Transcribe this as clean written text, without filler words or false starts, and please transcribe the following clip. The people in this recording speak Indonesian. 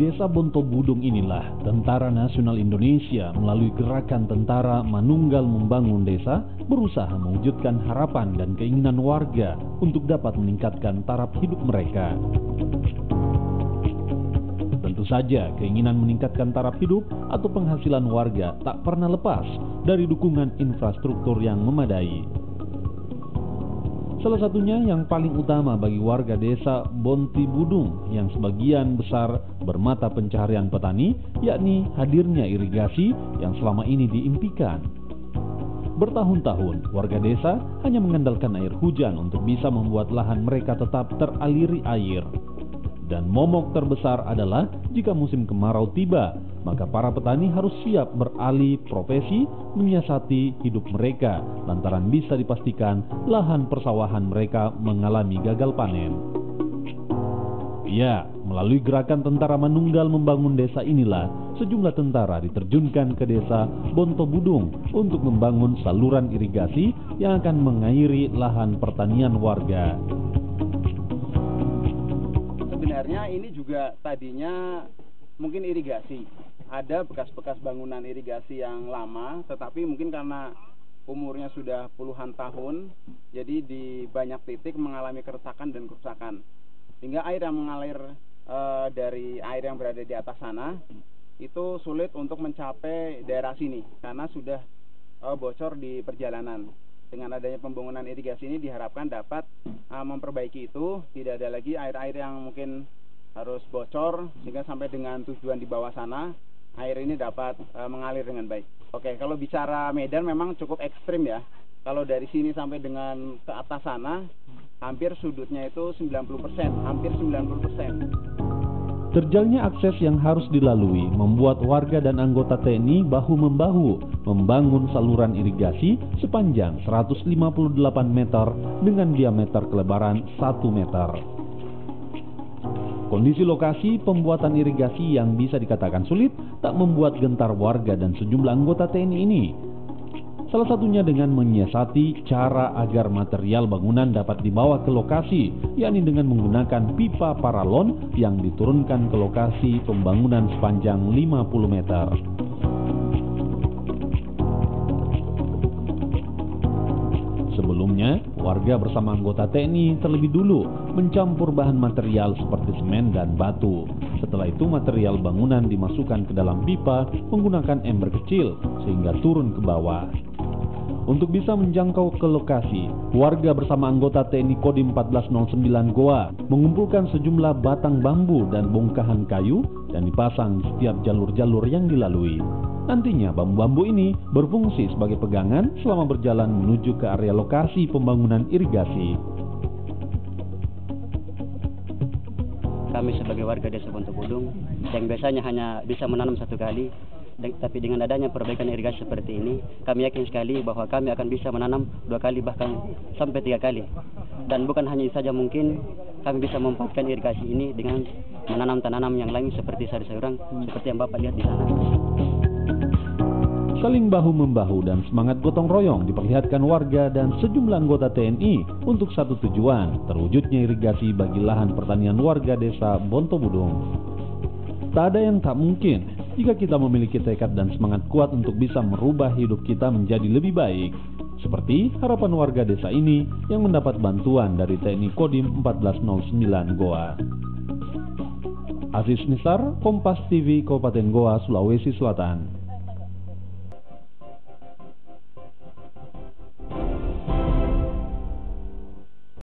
desa Bontobudung inilah Tentara Nasional Indonesia melalui gerakan Tentara Manunggal Membangun Desa berusaha mewujudkan harapan dan keinginan warga untuk dapat meningkatkan taraf hidup mereka. Tentu saja keinginan meningkatkan taraf hidup atau penghasilan warga tak pernah lepas dari dukungan infrastruktur yang memadai. Salah satunya yang paling utama bagi warga desa Bontibudung yang sebagian besar bermata pencaharian petani, yakni hadirnya irigasi yang selama ini diimpikan. Bertahun-tahun warga desa hanya mengandalkan air hujan untuk bisa membuat lahan mereka tetap teraliri air. Dan momok terbesar adalah jika musim kemarau tiba, maka para petani harus siap beralih profesi menyiasati hidup mereka lantaran bisa dipastikan lahan persawahan mereka mengalami gagal panen. Ya, melalui gerakan Tentara Manunggal Membangun Desa inilah sejumlah tentara diterjunkan ke desa Bontobudung untuk membangun saluran irigasi yang akan mengairi lahan pertanian warga. Sebenarnya ini juga tadinya mungkin irigasi. Ada bekas-bekas bangunan irigasi yang lama, tetapi mungkin karena umurnya sudah puluhan tahun, jadi di banyak titik mengalami keretakan dan kerusakan. Sehingga air yang mengalir dari air yang berada di atas sana, itu sulit untuk mencapai daerah sini, karena sudah bocor di perjalanan. Dengan adanya pembangunan irigasi ini diharapkan dapat memperbaiki itu, tidak ada lagi air-air yang mungkin harus bocor, sehingga sampai dengan tujuan di bawah sana, air ini dapat mengalir dengan baik. Oke, kalau bicara medan memang cukup ekstrim ya. Kalau dari sini sampai dengan ke atas sana, hampir sudutnya itu 90%, hampir 90%. Terjalnya akses yang harus dilalui membuat warga dan anggota TNI bahu-membahu membangun saluran irigasi sepanjang 158 meter dengan diameter kelebaran 1 meter. Kondisi lokasi pembuatan irigasi yang bisa dikatakan sulit tak membuat gentar warga dan sejumlah anggota TNI ini. Salah satunya dengan menyiasati cara agar material bangunan dapat dibawa ke lokasi, yakni dengan menggunakan pipa paralon yang diturunkan ke lokasi pembangunan sepanjang 50 meter. Sebelumnya, warga bersama anggota TNI terlebih dulu mencampur bahan material seperti semen dan batu. Setelah itu material bangunan dimasukkan ke dalam pipa menggunakan ember kecil sehingga turun ke bawah. Untuk bisa menjangkau ke lokasi, warga bersama anggota TNI Kodim 1409 Goa mengumpulkan sejumlah batang bambu dan bongkahan kayu dan dipasang di setiap jalur-jalur yang dilalui. Nantinya bambu-bambu ini berfungsi sebagai pegangan selama berjalan menuju ke area lokasi pembangunan irigasi. Kami sebagai warga desa Bontobudung yang biasanya hanya bisa menanam satu kali, tapi dengan adanya perbaikan irigasi seperti ini, kami yakin sekali bahwa kami akan bisa menanam 2 kali bahkan sampai 3 kali. Dan bukan hanya saja mungkin kami bisa memanfaatkan irigasi ini dengan menanam tanaman yang lain seperti sayur-sayuran seperti yang Bapak lihat di sana. Saling bahu-membahu dan semangat gotong royong diperlihatkan warga dan sejumlah anggota TNI untuk satu tujuan, terwujudnya irigasi bagi lahan pertanian warga desa Bontobudung. Tak ada yang tak mungkin jika kita memiliki tekad dan semangat kuat untuk bisa merubah hidup kita menjadi lebih baik. Seperti harapan warga desa ini yang mendapat bantuan dari TNI Kodim 1409 Goa. Aziz Nisar, Kompas TV, Kabupaten Goa, Sulawesi Selatan.